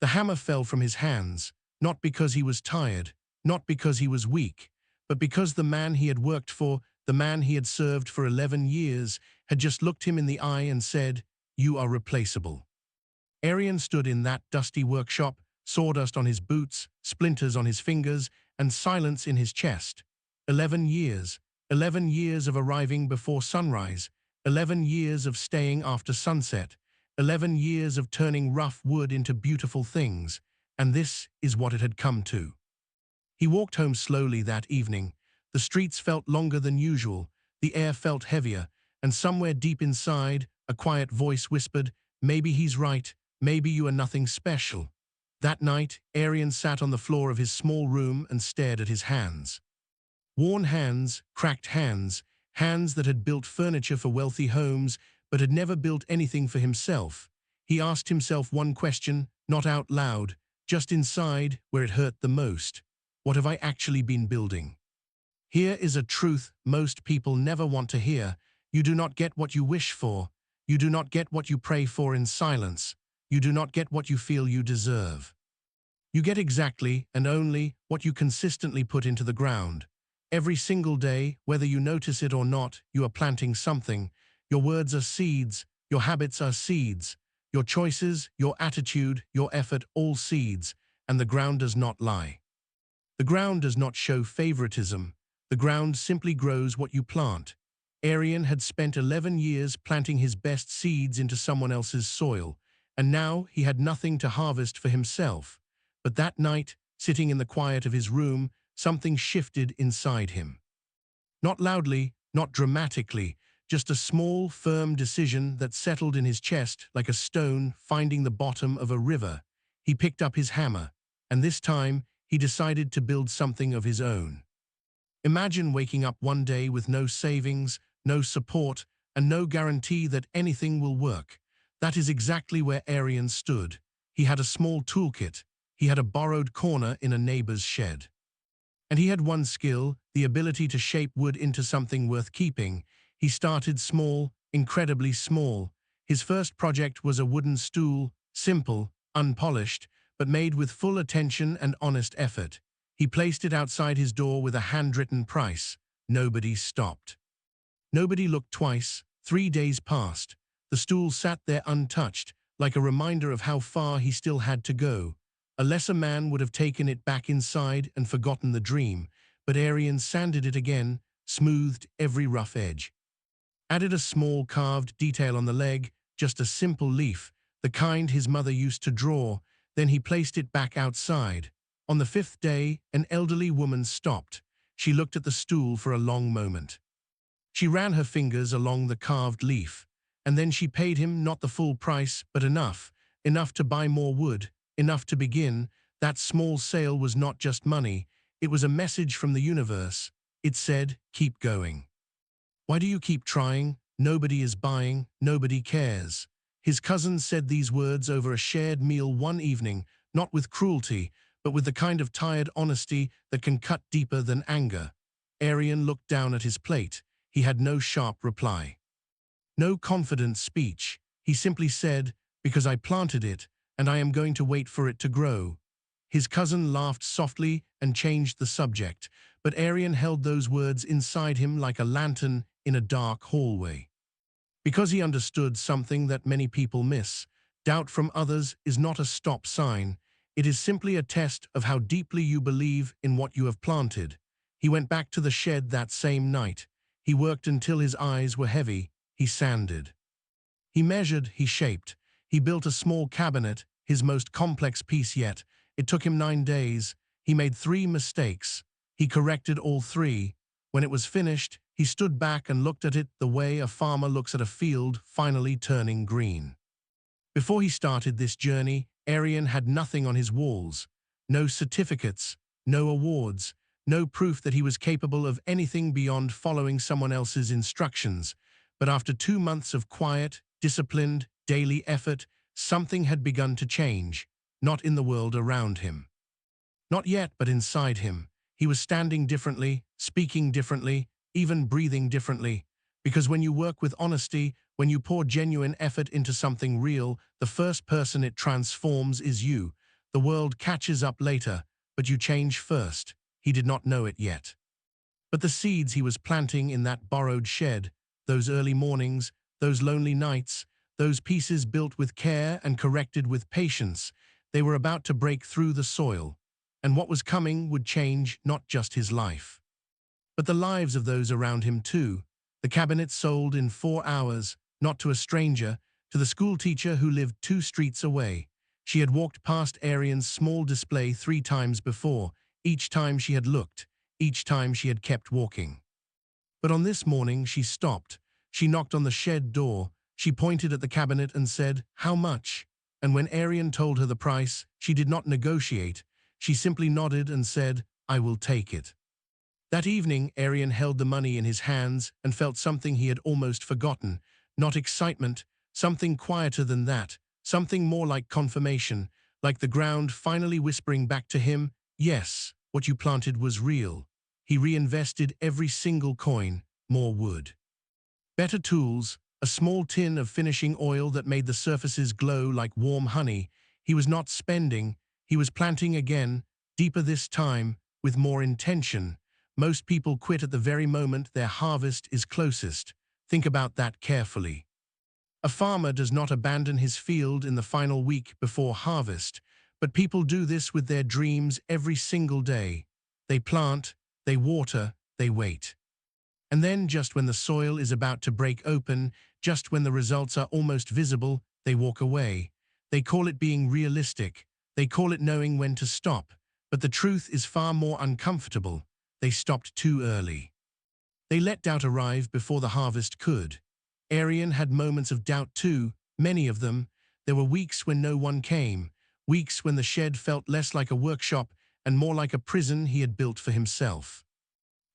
The hammer fell from his hands, not because he was tired, not because he was weak, but because the man he had worked for, the man he had served for 11 years, had just looked him in the eye and said, "You are replaceable." Arian stood in that dusty workshop, sawdust on his boots, splinters on his fingers, and silence in his chest. 11 years. 11 years of arriving before sunrise. 11 years of staying after sunset. 11 years of turning rough wood into beautiful things. And this is what it had come to. He walked home slowly that evening. The streets felt longer than usual. The air felt heavier. And somewhere deep inside, a quiet voice whispered, "Maybe he's right. Maybe you are nothing special." That night, Arian sat on the floor of his small room and stared at his hands. Worn hands, cracked hands, hands that had built furniture for wealthy homes, but had never built anything for himself. He asked himself one question, not out loud, just inside, where it hurt the most. What have I actually been building? Here is a truth most people never want to hear. You do not get what you wish for. You do not get what you pray for in silence. You do not get what you feel you deserve. You get exactly and only what you consistently put into the ground. Every single day, whether you notice it or not, you are planting something. Your words are seeds. Your habits are seeds. Your choices, your attitude, your effort, all seeds. And the ground does not lie. The ground does not show favoritism. The ground simply grows what you plant. Arian had spent 11 years planting his best seeds into someone else's soil, and now he had nothing to harvest for himself. But that night, sitting in the quiet of his room, something shifted inside him. Not loudly, not dramatically, just a small, firm decision that settled in his chest like a stone finding the bottom of a river. He picked up his hammer, and this time he decided to build something of his own. Imagine waking up one day with no savings, no support, and no guarantee that anything will work. That is exactly where Arian stood. He had a small toolkit. He had a borrowed corner in a neighbor's shed. And he had one skill, the ability to shape wood into something worth keeping. He started small, incredibly small. His first project was a wooden stool, simple, unpolished, but made with full attention and honest effort. He placed it outside his door with a handwritten price. Nobody stopped. Nobody looked twice. 3 days passed. The stool sat there untouched, like a reminder of how far he still had to go. A lesser man would have taken it back inside and forgotten the dream, but Arian sanded it again, smoothed every rough edge. Added a small carved detail on the leg, just a simple leaf, the kind his mother used to draw. Then he placed it back outside. On the 5th day, an elderly woman stopped. She looked at the stool for a long moment. She ran her fingers along the carved leaf, and then she paid him not the full price, but enough to buy more wood, enough to begin. That small sale was not just money, it was a message from the universe. It said, "Keep going. Why do you keep trying? Nobody is buying, nobody cares." His cousin said these words over a shared meal one evening, not with cruelty, but with the kind of tired honesty that can cut deeper than anger. Arian looked down at his plate. He had no sharp reply. No confident speech. He simply said, "Because I planted it, and I am going to wait for it to grow." His cousin laughed softly and changed the subject, but Arian held those words inside him like a lantern in a dark hallway. Because he understood something that many people miss. Doubt from others is not a stop sign. It is simply a test of how deeply you believe in what you have planted. He went back to the shed that same night. He worked until his eyes were heavy. He sanded. He measured, he shaped. He built a small cabinet, his most complex piece yet. It took him 9 days. He made 3 mistakes. He corrected all 3. When it was finished, he stood back and looked at it the way a farmer looks at a field finally turning green. Before he started this journey, Arian had nothing on his walls. No certificates, no awards, no proof that he was capable of anything beyond following someone else's instructions. But after 2 months of quiet, disciplined, daily effort, something had begun to change, not in the world around him. Not yet, but inside him. He was standing differently, speaking differently, even breathing differently. Because when you work with honesty, when you pour genuine effort into something real, the first person it transforms is you. The world catches up later, but you change first. He did not know it yet. But the seeds he was planting in that borrowed shed, those early mornings, those lonely nights, those pieces built with care and corrected with patience, they were about to break through the soil, and what was coming would change not just his life, but the lives of those around him too. The cabinet sold in 4 hours, not to a stranger, to the school teacher who lived 2 streets away. She had walked past Arian's small display 3 times before. Each time she had looked, each time she had kept walking. But on this morning she stopped. She knocked on the shed door. She pointed at the cabinet and said, "How much?" And when Arian told her the price, she did not negotiate. She simply nodded and said, "I will take it." That evening, Arian held the money in his hands and felt something he had almost forgotten. Not excitement, something quieter than that, something more like confirmation, like the ground finally whispering back to him, "Yes, what you planted was real." He reinvested every single coin, more wood, better tools, a small tin of finishing oil that made the surfaces glow like warm honey. He was not spending, he was planting again, deeper this time, with more intention. Most people quit at the very moment their harvest is closest. Think about that carefully. A farmer does not abandon his field in the final week before harvest, but people do this with their dreams every single day. They plant, they water, they wait. And then, just when the soil is about to break open, just when the results are almost visible, they walk away. They call it being realistic. They call it knowing when to stop. But the truth is far more uncomfortable. They stopped too early. They let doubt arrive before the harvest could. Arian had moments of doubt too, many of them. There were weeks when no one came, weeks when the shed felt less like a workshop and more like a prison he had built for himself.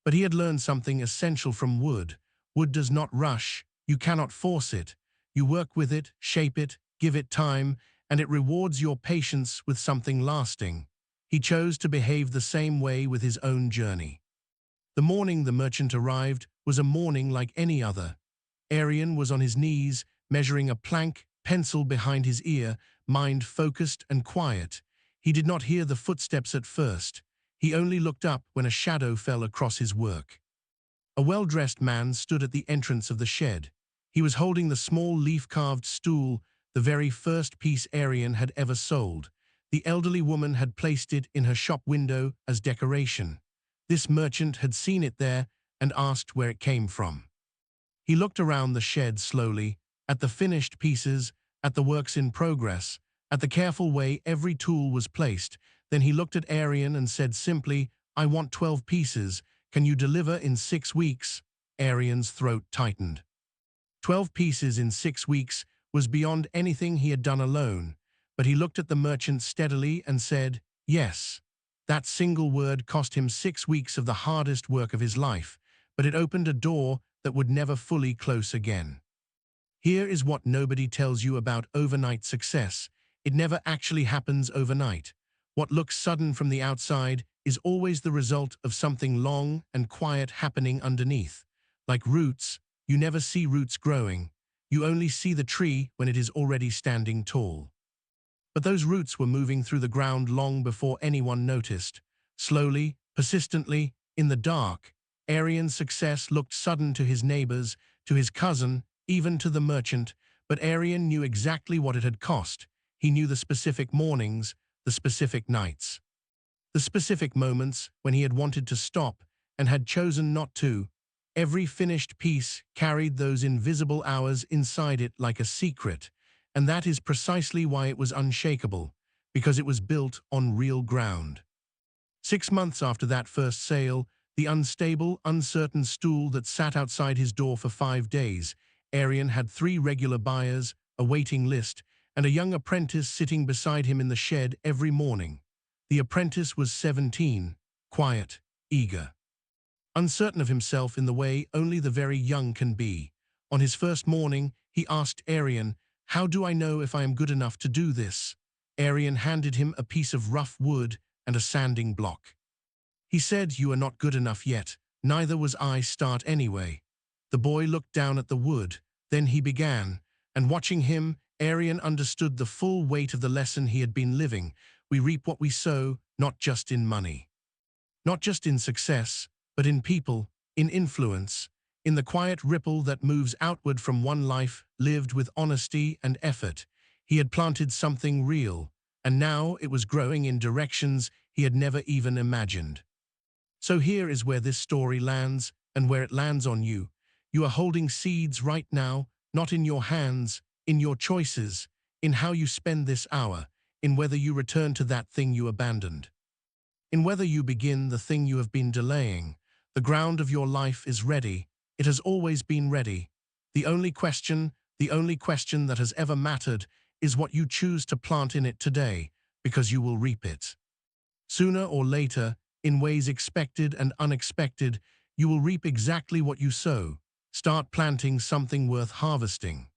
But he had learned something essential from wood. Wood does not rush. You cannot force it. You work with it, shape it, give it time, and it rewards your patience with something lasting. He chose to behave the same way with his own journey. The morning the merchant arrived was a morning like any other. Arian was on his knees, measuring a plank, pencil behind his ear, mind focused and quiet. He did not hear the footsteps at first. He only looked up when a shadow fell across his work. A well-dressed man stood at the entrance of the shed. He was holding the small leaf-carved stool, the very first piece Arian had ever sold. The elderly woman had placed it in her shop window as decoration. This merchant had seen it there and asked where it came from. He looked around the shed slowly, at the finished pieces, at the works in progress, at the careful way every tool was placed. Then he looked at Arian and said simply, "I want 12 pieces. Can you deliver in 6 weeks?" Arian's throat tightened. 12 pieces in 6 weeks was beyond anything he had done alone, but he looked at the merchant steadily and said, "Yes." That single word cost him 6 weeks of the hardest work of his life, but it opened a door that would never fully close again. Here is what nobody tells you about overnight success. It never actually happens overnight. What looks sudden from the outside is always the result of something long and quiet happening underneath. Like roots, you never see roots growing. You only see the tree when it is already standing tall. But those roots were moving through the ground long before anyone noticed. Slowly, persistently, in the dark, Arian's success looked sudden to his neighbors, to his cousin, even to the merchant, but Arian knew exactly what it had cost. He knew the specific mornings, the specific nights, the specific moments when he had wanted to stop and had chosen not to. Every finished piece carried those invisible hours inside it like a secret, and that is precisely why it was unshakable, because it was built on real ground. 6 months after that first sale, the unstable, uncertain stool that sat outside his door for 5 days, Arian had 3 regular buyers, a waiting list, and a young apprentice sitting beside him in the shed every morning. The apprentice was 17, quiet, eager, uncertain of himself in the way only the very young can be. On his first morning, he asked Arian, "How do I know if I am good enough to do this?" Arian handed him a piece of rough wood and a sanding block. He said, "You are not good enough yet. Neither was I. Start anyway." The boy looked down at the wood. Then he began, and watching him, Arian understood the full weight of the lesson he had been living. We reap what we sow, not just in money, not just in success, but in people, in influence, in the quiet ripple that moves outward from one life lived with honesty and effort. He had planted something real, and now it was growing in directions he had never even imagined. So here is where this story lands, and where it lands on you. You are holding seeds right now, not in your hands, in your choices, in how you spend this hour, in whether you return to that thing you abandoned, in whether you begin the thing you have been delaying. The ground of your life is ready. It has always been ready. The only question that has ever mattered is what you choose to plant in it today, because you will reap it. Sooner or later, in ways expected and unexpected, you will reap exactly what you sow. Start planting something worth harvesting.